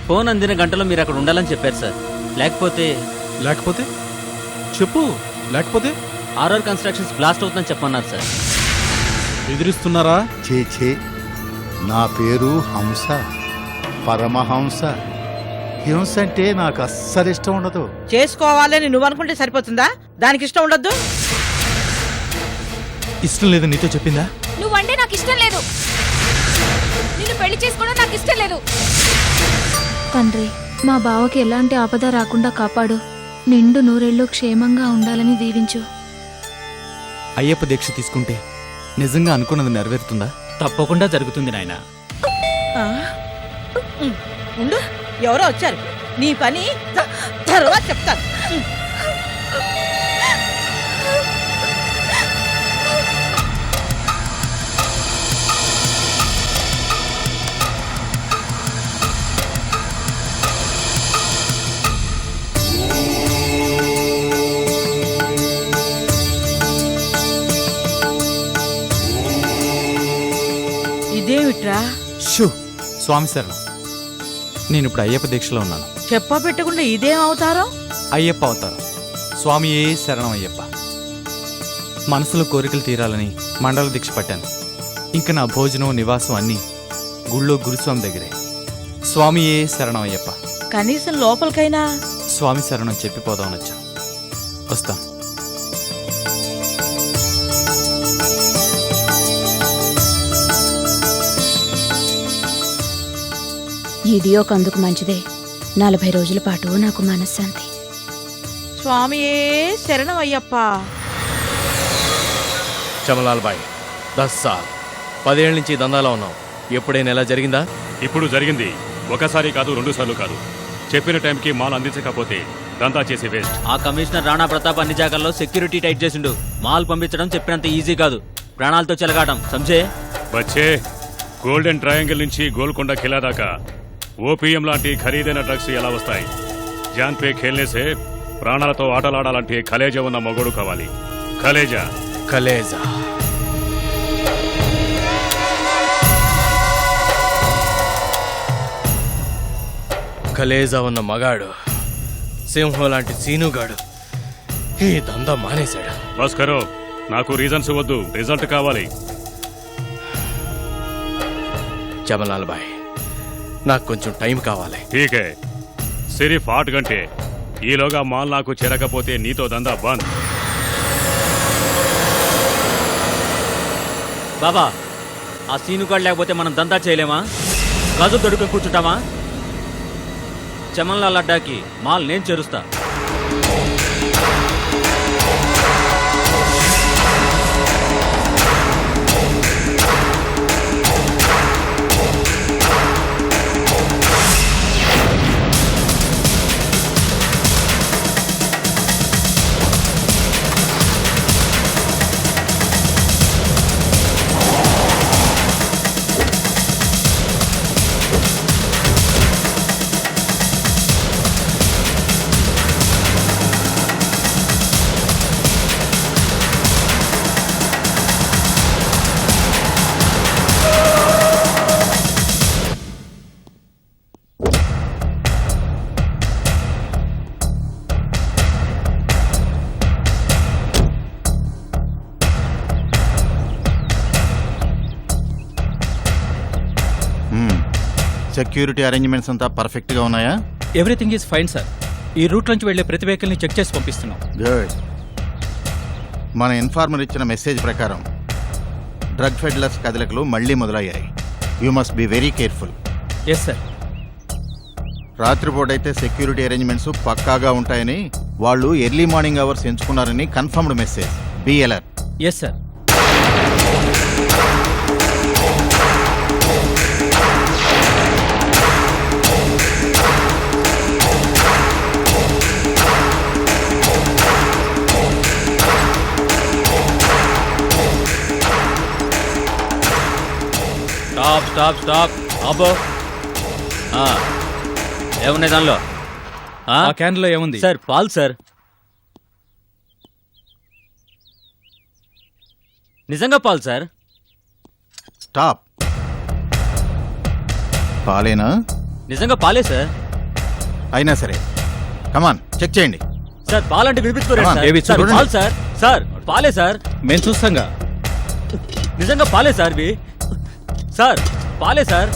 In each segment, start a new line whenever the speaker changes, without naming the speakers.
Phone అందిన గంటలో మీరు అక్కడ ఉండాలని చెప్పారు సార్. లేకపోతే
లేకపోతే చెప్పు. లేకపోతే
ఆర్ఆర్ కన్స్ట్రక్షన్స్ బ్లాస్ట్ అవుతుందని చెప్పన్నారు సార్.
ఎదిరిస్తున్నారా?
చే నా పేరు హంస, పరమహంస. హింస అంటే నాకు అస్సలు ఇష్టం ఉండదు.
చేసుకోవాలని నువ్వు అనుకుంటే సరిపోతుందా? దానికి ఇష్టం ఉండద్దు?
ఇష్టం లేదు నీతో చెప్పిందా?
నువ్వంటే నాకు ఇష్టం లేదు. నిన్ను పెళ్లి చేసుకోవడం నాకు ఇష్టం లేదు.
తండ్రి, మా బావకి ఎలాంటి ఆపద రాకుండా కాపాడు. నిండు నూరేళ్లు క్షేమంగా ఉండాలని దీవించు.
అయ్యప్ప దీక్ష తీసుకుంటే నిజంగా అనుకున్నది నెరవేరుతుందా?
తప్పకుండా జరుగుతుంది నాయన.
ఉండు, ఎవరో వచ్చారు. నీ పని తర్వాత చెప్తాను. ఇదేమిట్రా?
షూ, స్వామి శరణం. నేను ఇప్పుడు అయ్యప్ప దీక్షలో ఉన్నాను.
చెప్ప పెట్టకుండా ఇదేం అవుతారో?
అయ్యప్ప అవతారం. స్వామి ఏ శరణం అయ్యప్ప. మనసులో కోరికలు తీరాలని మండల దీక్ష పట్టాను. ఇంకా నా భోజనం నివాసం అన్నీ గుళ్ళో గురుస్వామి దగ్గరే. స్వామి ఏ శరణం అయ్యప్ప.
కనీసం లోపలికైనా
స్వామి శరణం చెప్పిపోదామని వచ్చాను. వస్తాను.
ఇది ఒకందుకు మంచిదే. 40 రోజుల పాటు నాకు మనశ్శాంతి.
స్వామియే శరణం అయ్యప్ప.
చమలాల్ బాయ్, 10 సాల్ 10 ఏళ్ళ నుంచి దందాలో ఉన్నాం. ఎప్పుడైనా ఎలా జరిగిందా?
ఇప్పుడు జరిగింది. ఒకసారి కాదు, 2 సార్లు కాదు. చెప్పిన టైంకి మాల్ అందించకపోతే దందా చేసి వేస్ట్.
ఆ కమిషనర్ రాణా ప్రతాప్ అన్ని జాగాల్లో సెక్యూరిటీ టైట్ చేసిండు. మాల్ పంపించడం చెప్పినంత ఈజీ కాదు. ప్రాణాలతో చెలగాటం సంజే.
వచ్చే గోల్డెన్ ట్రయాంగిల్ నుంచి గోల్కొండ ఖిలా దాకా ఓపీఎం లాంటి ఖరీదైన డ్రగ్స్ ఎలా వస్తాయి? జాన్ పే ఖేల్నేసే ప్రాణాలతో ఆటలాడాలంటే కలేజా ఉన్న మగోడు కావాలి. కలేజా
కలేజా. కలేజా ఉన్న మగాడు, సింహం లాంటి సీనుగాడు ఈ దందా మానేశాడు.
భాస్కరో, నాకు రీజన్స్ వద్దు, రిజల్ట్ కావాలి.
చమలాల్ బాయ్, నాకు కొంచెం టైం కావాలి.
ఠీకే, సిరిఫ్ 8 గంటే. ఈలోగా మాల్ నాకు చేరకపోతే నీతో దందా బంద్.
బాబా, ఆ సీనుగాడు లేకపోతే మనం దందా చేయలేమా? గజు దొడుకుని కూర్చుంటామా? చమన్లాల్ అడ్డాకి మాల్ నేను చేరుస్తా.
సెక్యూరిటీ అరేంజ్మెంట్స్ అంతా పర్ఫెక్ట్ గా ఉన్నాయా?
Everything is fine sir. ఈ రూట్ నుంచి వెళ్లే ప్రతి వెహికల్ ని చెక్ చేసి పంపిస్తున్నాం.
గుడ్. మన ఇన్ఫార్మర్ ఇచ్చిన మెసేజ్ ప్రకారం డ్రగ్ ఫెడ్లర్స్ కదలికలు మళ్లీ మొదలయ్యాయి. You must be very careful.
Yes sir.
రాత్రిపూట అయితే సెక్యూరిటీ అరేంజ్మెంట్స్ పక్కాగా ఉంటాయని వాళ్ళు ఎర్లీ మార్నింగ్ అవర్స్ ఎంచుకున్నారని confirmed message. Be alert.
Yes sir.
Stop stop stop. అబ్బో, ఏమున్నాయి దానిలో?
ఆ క్యాన్ లో ఏముంది
సార్? పాలు సార్. నిజంగా పాలు సార్.
స్టాప్. పాలేనా?
నిజంగా పాలే సార్.
అయినా సరే కమాన్ చెక్ చేయండి.
సార్ పాలంటే వినిపించుకోలేదు
Come on,
sir.
baby,
sir
చూడండి.
పాలు సార్. సార్ పాలే సార్.
మేము చూస్తాంగా.
నిజంగా పాలే సార్ ఇవి. సార్ పాలే సార్.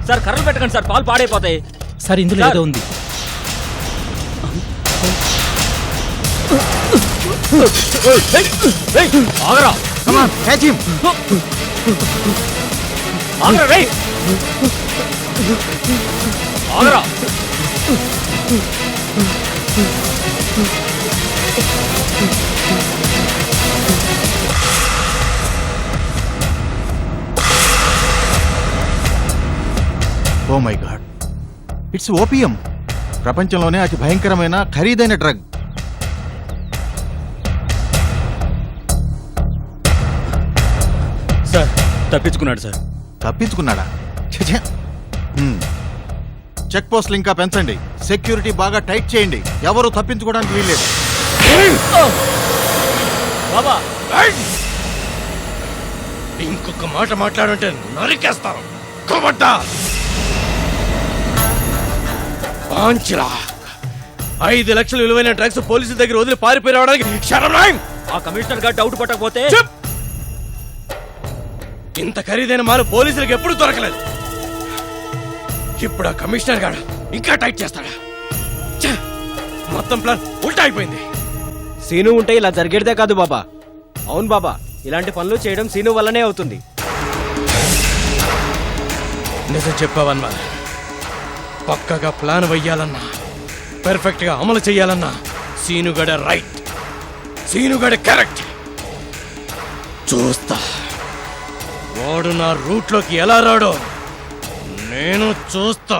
సార్ కర్రలు పెట్టకండి సార్, పాలు పాడైపోతాయి.
సార్ ఇందులో
సార్.
ఏదో ఉంది.
ఆగరా
కమాన్ క్యాచ్ హిమ్.
ఆగరా రేయ్. ఆగరా.
Oh my god, it's opium. ప్రపంచంలోనే అతి భయంకరమైన ఖరీదైన డ్రగ్.
సార్ తప్పించుకున్నాడు సార్.
తప్పించుకున్నాడా? ఛే. చెక్ పోస్టులు ఇంకా పెంచండి, సెక్యూరిటీ బాగా టైట్ చేయండి, ఎవరు తప్పించుకోవడానికి వీల్లేదు.
బాబా
ఇంకొక మాట మాట్లాడుంటే నరికేస్తాను. కబడ్డా పాంచిలా 5 లక్షలు విలువైన డ్రగ్స్ పోలీసుల దగ్గర వదిలి పారిపోయి రావడానికి శరణం.
ఆ కమిషనర్ గారు డౌట్ పట్టకపోతే
చెప్. ఇంత ఖరీదైన మాలు పోలీసులకు ఎప్పుడు దొరకలేదు. ఇప్పుడు ఆ కమిషనర్ గాడు ఇంకా టైట్ చేస్తాడా? ఛే! మొత్తం ప్లాన్ ఉల్టా అయిపోయింది.
సీను ఉంటే ఇలా జరిగేదే కాదు బాబా. అవును బాబా, ఇలాంటి పనులు చేయడం సీను వల్లనే అవుతుంది.
నిజం చెప్పావన్నా. పక్కగా ప్లాన్ వెయ్యాలన్నా, పర్ఫెక్ట్ గా అమలు చెయ్యాలన్నా సీనుగడ రైట్, సీనుగడ కరెక్ట్. చూస్తా వాడు నా రూట్లోకి ఎలా రాడో నేను చూస్తా.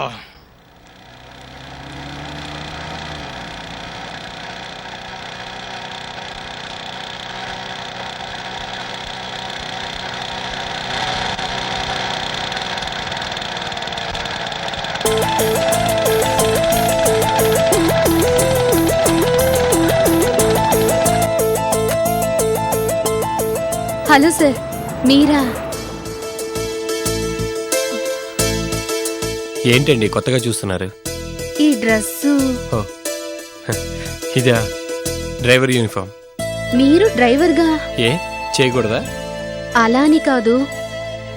హలో సార్, మీరా?
ఏంటండి కొత్తగా చూస్తున్నారు?
ఈ డ్రెస్సు
ఇదా డ్రైవర్ యూనిఫామ్.
మీరు డ్రైవర్గా?
ఏ చేయకూడదా?
అలా అని కాదు,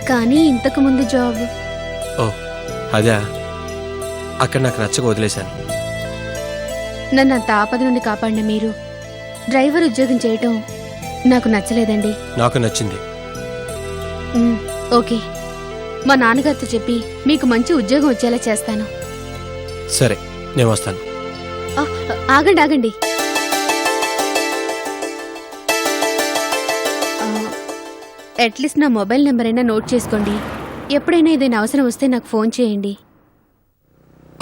కానీ ఇంతకు ముందు జాబ్.
ఓ అదా, అక్కడ నాకు నచ్చక వదిలేశాను.
నన్ను అంత ఆపద నుండి కాపాడిన మీరు డ్రైవర్ ఉద్యోగం చేయటం నాకు నచ్చలేదండి.
నాకు నచ్చింది.
ఓకే, మా నాన్నగారితో చెప్పి మీకు మంచి ఉద్యోగం వచ్చేలా చేస్తాను.
సరే నేను వస్తాను.
ఆగండి ఆగండి. అట్లీస్ట్ నా మొబైల్ నెంబర్ అయినా నోట్ చేసుకోండి. ఎప్పుడైనా ఏదైనా అవసరం వస్తే నాకు ఫోన్ చేయండి.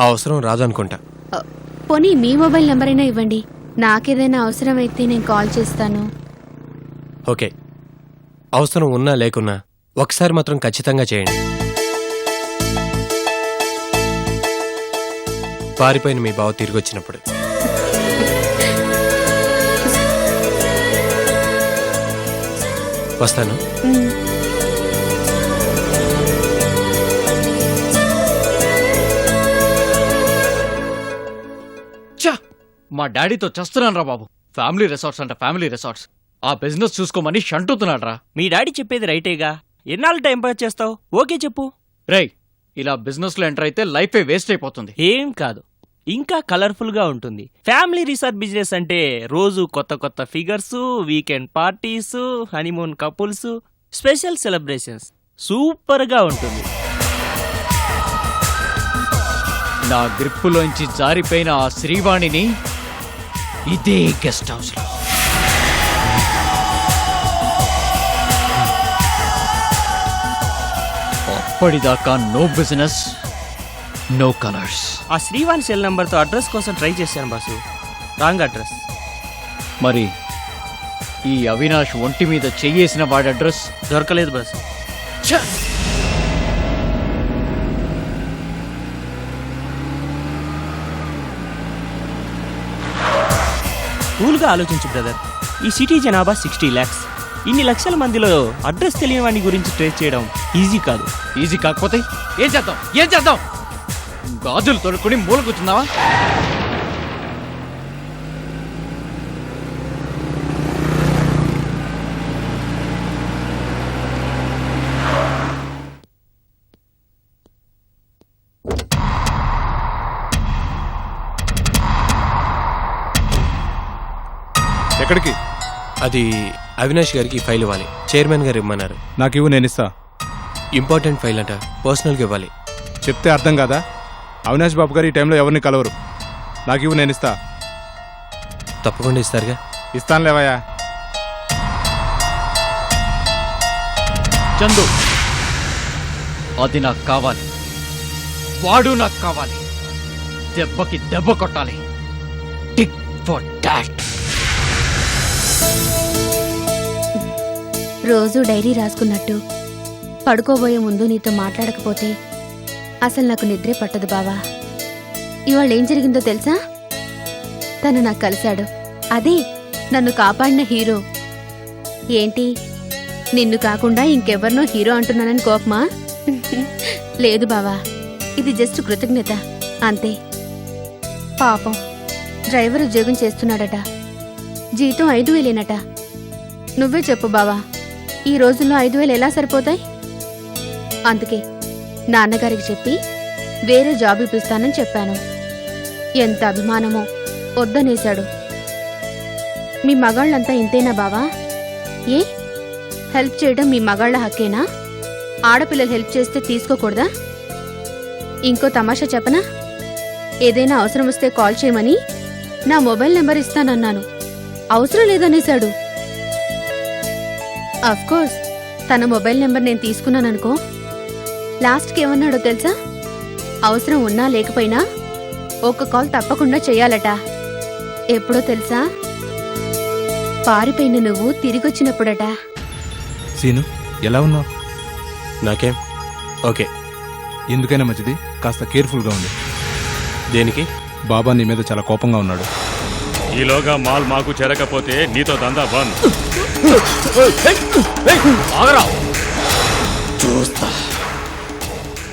అవసరం రాదు అనుకుంటా.
పోనీ మీ మొబైల్ నెంబర్ అయినా ఇవ్వండి. నాకేదైనా అవసరం అయితే నేను కాల్ చేస్తాను.
ఓకే, అవసరం ఉన్నా లేకున్నా ఒకసారి మాత్రం ఖచ్చితంగా చేయండి. పారిపోయిన మీ బావ తిరిగి వచ్చినప్పుడు. వస్తాను.
మా డాడీతో చేస్తున్నాను రా బాబు. ఫ్యామిలీ రిసార్ట్స్ అంట, ఫ్యామిలీ రిసార్ట్స్. ఆ బిజినెస్ చూసుకోమని షంటుతున్నాడు రా.
మీ డాడీ చెప్పేది రైటేగా. ఎన్నాళ్ళు టైం పాస్ చేస్తావు? ఓకే చెప్పు.
రేయ్, ఇలా బిజినెస్ లో ఎంటర్ అయితే లైఫే వేస్ట్ అయిపోతుంది.
ఏం కాదు, ఇంకా కలర్ఫుల్ గా ఉంటుంది. ఫ్యామిలీ రిసార్ట్ బిజినెస్ అంటే రోజు కొత్త కొత్త figures, weekend parties, honeymoon couples, special celebrations. Super గా ఉంటుంది.
నా గ్రిప్పులోంచి జారిపోయిన ఆ శ్రీవాణిని ఇదే గెస్ట్ హౌస్ లో అప్పటిదాకా నో బిజినెస్, నో కలర్స్.
ఆ శ్రీవాణి సెల్ నంబర్ తో అడ్రస్ కోసం ట్రై చేశాను బాసు. Wrong address.
మరి ఈ అవినాష్ ఒంటి మీద చెయ్యేసిన వాడి అడ్రస్
దొరకలేదు బాసు. కూల్గా ఆలోచించు బ్రదర్. ఈ సిటీ జనాభా 60 lakhs. ఇన్ని లక్షల మందిలో అడ్రస్ తెలియని వాడి గురించి ట్రేస్ చేయడం ఈజీ కాదు.
ఈజీ కాకపోతే ఏం చేద్దాం? గాజులు తొడుక్కుని మూల కూర్చున్నావా?
ఎక్కడికి?
అది అవినాష్ గారికి ఫైల్ ఇవ్వాలి. చైర్మన్ గారు ఇమ్మన్నారు.
నాకు ఇవ్వు, నేను ఇస్తా.
ఇంపార్టెంట్ ఫైల్ అంట, పర్సనల్గా ఇవ్వాలి.
చెప్తే అర్థం కాదా? అవినాష్ బాబు గారు ఈ టైంలో ఎవరిని కలవరు. నాకు ఇవ్వు, నేను ఇస్తా.
తప్పకుండా ఇస్తారుగా?
ఇస్తానులేవయ్యా.
చందు, అది నాకు కావాలి. వాడు నాకు కావాలి. దెబ్బకి దెబ్బ కొట్టాలి. Tick for dot.
రోజు డైరీ రాసుకున్నట్టు పడుకోబోయే ముందు నీతో మాట్లాడకపోతే అసలు నాకు నిద్రే పట్టదు బావా. ఇవాళ ఏం జరిగిందో తెలుసా? తను నాకు కలిశాడు. అదే నన్ను కాపాడిన హీరో. ఏంటి, నిన్ను కాకుండా ఇంకెవరినో హీరో అంటున్నానని కోపమా? లేదు బావా, ఇది జస్ట్ కృతజ్ఞత అంతే. పాపం డ్రైవర్ ఉద్యోగం చేస్తున్నాడట, జీతం 5,000ఏనట. నువ్వే చెప్పు బావా, ఈ రోజుల్లో 5,000 ఎలా సరిపోతాయి? అందుకే నాన్నగారికి చెప్పి వేరే జాబ్ ఇప్పిస్తానని చెప్పాను. ఎంత అభిమానమో, వద్దనేశాడు. మీ మగాళ్ళంతా ఇంతేనా బావా? ఏ, హెల్ప్ చేయడం మీ మగాళ్ళ హక్కేనా? ఆడపిల్లలు హెల్ప్ చేస్తే తీసుకోకూడదా? ఇంకో తమాషా చెప్పనా? ఏదైనా అవసరం వస్తే కాల్ చేయమని నా మొబైల్ నెంబర్ ఇస్తానన్నాను. అవసరం లేదనేశాడు. కోర్స్ తన మొబైల్ నెంబర్ నేను తీసుకున్నాననుకో, లాస్ట్కి ఏమన్నాడో తెలుసా? అవసరం ఉన్నా లేకపోయినా ఒక్క కాల్ తప్పకుండా చెయ్యాలట. ఎప్పుడో తెలుసా? పారిపోయిన నువ్వు తిరిగొచ్చినప్పుడట.
సీను, ఎలా ఉన్నావు?
నాకేం ఓకే.
ఎందుకైనా మంచిది కాస్త కేర్ఫుల్గా ఉంది.
దేనికి?
బాబా నీ మీద చాలా కోపంగా ఉన్నాడు.
ఈలోగా మాల్ మాకు చేరకపోతే నీతో దందా బంద్.
చూస్తా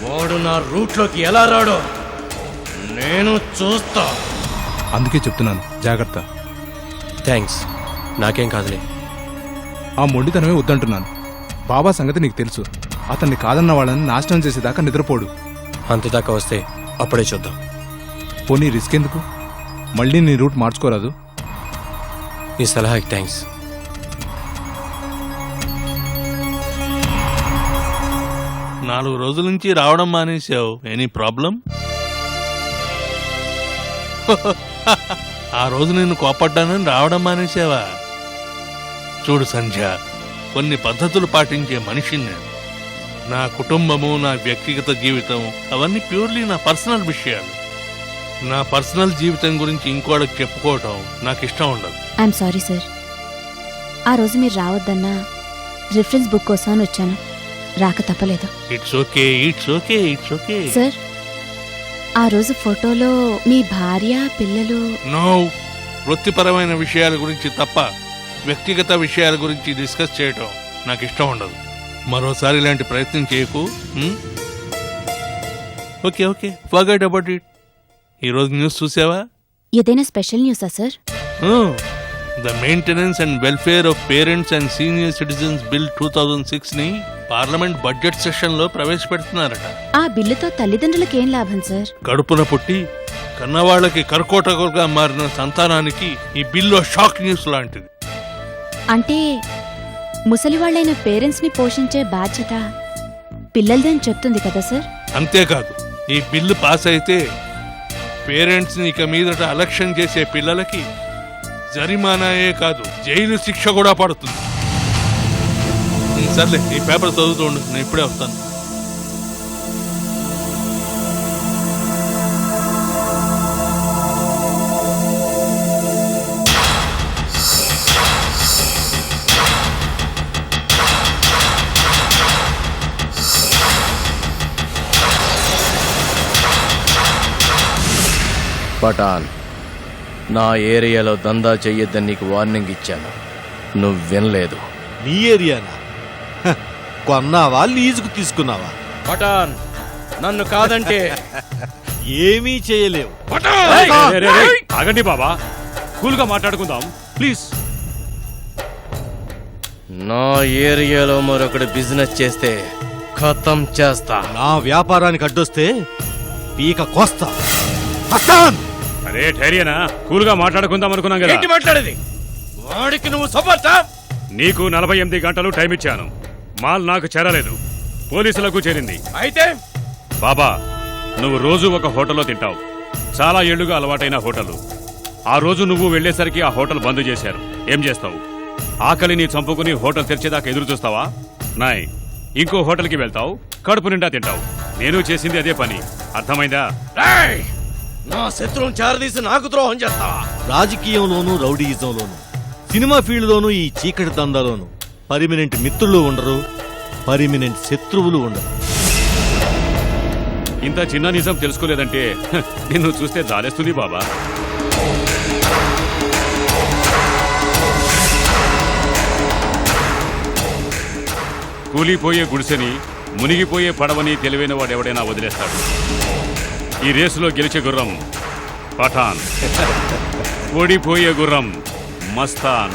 వాడు నా రూట్లోకి ఎలా రాడో నేను చూస్తా.
అందుకే చెప్తున్నాను, జాగ్రత్త.
థ్యాంక్స్, నాకేం కాదులే.
ఆ మొండితనమే వద్దంటున్నాను. బాబా సంగతి నీకు తెలుసు. అతన్ని కాదన్న వాళ్ళని నాశనం చేసేదాకా నిద్రపోడు.
అంతదాకా వస్తే అప్పుడే చూద్దాం.
పోనీ రిస్క్ ఎందుకు? మళ్ళీ నీ రూట్ మార్చుకోరాదు.
నీ సలహాకి థ్యాంక్స్.
నాలుగు రోజుల నుంచి రావడం మానేశావు. Any problem? ఆ రోజు నేను కోపడ్డానని రావడం మానేశావా? చూడు సంధ్య, కొన్ని పద్ధతులు పాటించే మనిషిని నేను. నా కుటుంబము, నా వ్యక్తిగత జీవితం అవన్నీ ప్యూర్లీ నా పర్సనల్ విషయాలు. నా పర్సనల్ జీవితం గురించి ఇంకోళ్ళకి చెప్పుకోవటం నాకు ఇష్టం ఉండదు.
I'm sorry sir. ఆ రోజు మీరు రావద్దన్నా రిఫరెన్స్ బుక్ కోసం అని వచ్చాను. రాక తప్పలేదు.
It's okay, it's okay, it's okay.
Sir, ఆ రోజు ఫోటోలో మీ భార్య, పిల్లలు.
నో, వృత్తిపరమైన విషయాల గురించి తప్ప వ్యక్తిగత విషయాల గురించి డిస్కస్ చేయటం నాకు ఇష్టం ఉండదు. మరోసారి ఇలాంటి ప్రయత్నం చేయకు. Okay okay, forget about it. ఈరోజు న్యూస్ చూసావా?
ఏదైనా స్పెషల్ న్యూసా sir?
The maintenance and welfare of parents and senior citizens bill 2006 ని పార్లమెంట్ బడ్జెట్ సెషన్ లో ప్రవేశపెడుతున్నారట.
ఆ బిల్లుతో తల్లిదండ్రులకేం లాభం సార్?
కడుపున పుట్టి కన్నవాళ్లకి కర్కోటకులుగా మారిన సంతానానికి ఈ బిల్లు షాక్ న్యూస్ లాంటిది.
అంటే ముసలివాళ్లైన పేరెంట్స్ ని పోషించే బాధ్యత పిల్లలదని చెప్తుంది కదా సార్?
అంతేకాదు, ఈ బిల్లు పాస్ అయితే పేరెంట్స్ ని ఇక మీదట అలక్ష్యం చేసే పిల్లలకి జరిమానాయే కాదు, జైలు శిక్ష కూడా పడుతుంది. సర్లే, ఈ పేపర్ చదువుతూ ఉండు, నేను ఇప్పుడే వస్తాను.
పఠాన్, నా ఏరియాలో దందా చెయ్యొద్దని నీకు వార్నింగ్ ఇచ్చాను, నువ్వు వినలేదు.
నీ ఏరియానా? కొన్నావా, లీజుకు తీసుకున్నావా?
పఠాన్, నన్ను కాదంటే ఏమీ చేయలేవు.
ఆగండి బాబా, కూల్ గా మాట్లాడుకుందాం ప్లీజ్.
నా ఏరియాలో మరొకటి బిజినెస్ చేస్తే ఖతం చేస్తా. నా వ్యాపారానికి అడ్డొస్తే పీక కోస్తా.
అరే ధైర్యనా, కూల్ గా మాట్లాడుకుందాం అనుకున్నాం కదా.
ఏంటి మాట్లాడేది? వాడికి నువ్వు సపోర్టా?
నీకు 48 గంటలు టైం ఇచ్చాను. మాల్ నాకు చేరలేదు, పోలీసులకు చేరింది.
అయితే
బాబా, నువ్వు రోజు ఒక హోటల్లో తింటావు, చాలా ఏళ్లుగా అలవాటైన హోటల్. ఆ రోజు నువ్వు వెళ్లేసరికి ఆ హోటల్ బంద్ చేశారు. ఏం చేస్తావు? ఆకలిని చంపుకుని హోటల్ తెరిచేదాకా ఎదురు చూస్తావా? నాయ్, ఇంకో హోటల్కి వెళ్తావు, కడుపు నిండా తింటావు. నేను చేసింది అదే పని, అర్థమైందా?
నా శత్రువును చేరదీసి నాకు ద్రోహం చేస్తావా? రాజకీయంలోనూ రౌడీయిజంలోనూ సినిమా ఫీల్డ్లోనూ ఈ చీకటి దందాలోనూ పర్మినెంట్ మిత్రులు ఉండరు, పర్మినెంట్ శత్రువులు ఉండరు.
ఇంత చిన్న నిజం తెలుసుకోలేదంటే నిన్ను చూస్తే జాలేస్తుంది బాబా. కూలిపోయే గుడిసెని, మునిగిపోయే పడవని తెలివైన వాడెవడైనా వదిలేస్తాడు. ఈ రేసులో గెలిచే గుర్రం పఠాన్, ఓడిపోయే గుర్రం మస్తాన్.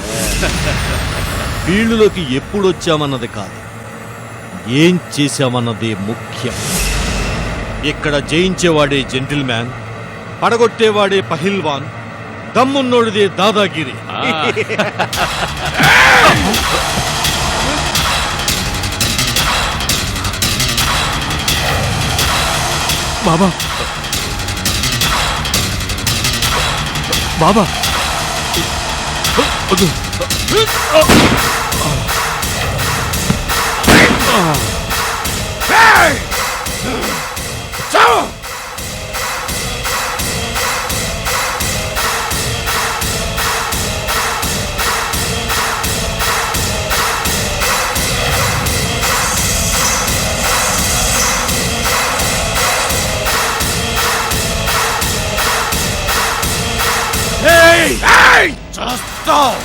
ఫీల్డ్లోకి ఎప్పుడొచ్చామన్నది కాదు, ఏం చేశామన్నదే ముఖ్యం. ఇక్కడ జయించేవాడే జెంటిల్మ్యాన్, పడగొట్టేవాడే పహిల్వాన్, దమ్మున్నోడిదే దాదాగిరి.
బాబా బాబా
చేస్తావు.